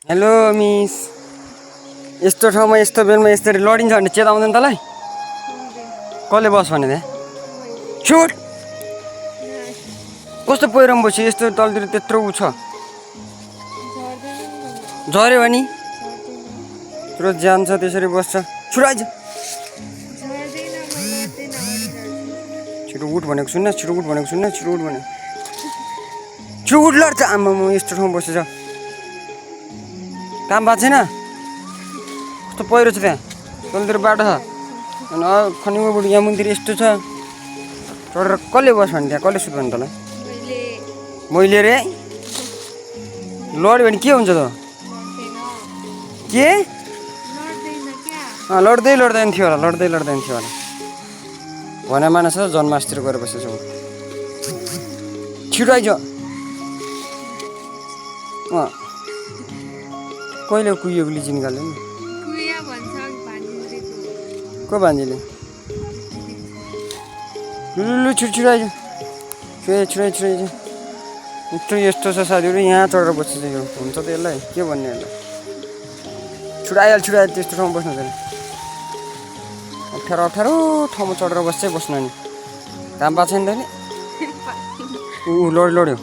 hello miss यस्तो ठाउँमा यस्तो बेलमा यसरी लडिन्छ भने चेताउँदैन तँलाई कसले बस भने त्यहाँ छुट कस्तो पहिरोमा बस्यो यस्तो तलतिर त्यत्रो उ छ झऱ्यो भने पुरो जान्छ त्यसरी बस्छ छुटाइज छिटो उठ भनेको सुन्न छिटो उठ भनेको सुन्न छिटो उठ भने छिटो उठ लड्छ आम्मा म यस्तो ठाउँमा बसेछ काम भएको छैन कस्तो पहिरो छ त्यहाँ तलतिर बाटो छ अनि खनिउबाट यहाँ मन्दिर यस्तो छ चढेर कसले बस भने त्यहाँ कसले सुत भने तँलाई मैले रे लड्यो भने के हुन्छ त के लड्दै लड्दैन थियो होला लड्दै लड्दैन थियो होला भने मानस जन्मासतिर गएर बसेछ छिटो आइज कहिले कुहिएको लिची निकाल्यो नि को भान्जीले लु छिटो छिटो आइज छिटो छिटो आइज यत्रो यस्तो छ साथीहरू यहाँ चढेर बस्छ यो हुन्छ त यसलाई के भन्ने यसलाई छिटो आइहाल्छ त्यस्तो ठाउँमा बस्नु हुँदैन अप्ठ्यारो अप्ठ्यारो ठाउँमा चढेर बस्छै बस्नु नि काम भएको छैन त नि लड्यो लड्यो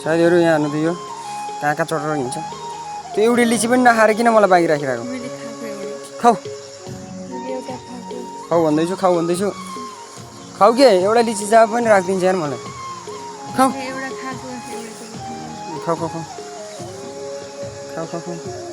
साथीहरू यहाँ हेर्नु त यो कहाँ कहाँ चढेर हिँड्छ त्यो एउटै लिची पनि नखाएर किन मलाई बाँकी राखिरहेको खाऊ खाऊ भन्दैछु खाऊ के एउटा लिची जहाँ पनि राखिदिन्छ यार मलाई खाऊ खाऊ खाऊ खाऊ खाऊ खाऊ खाऊ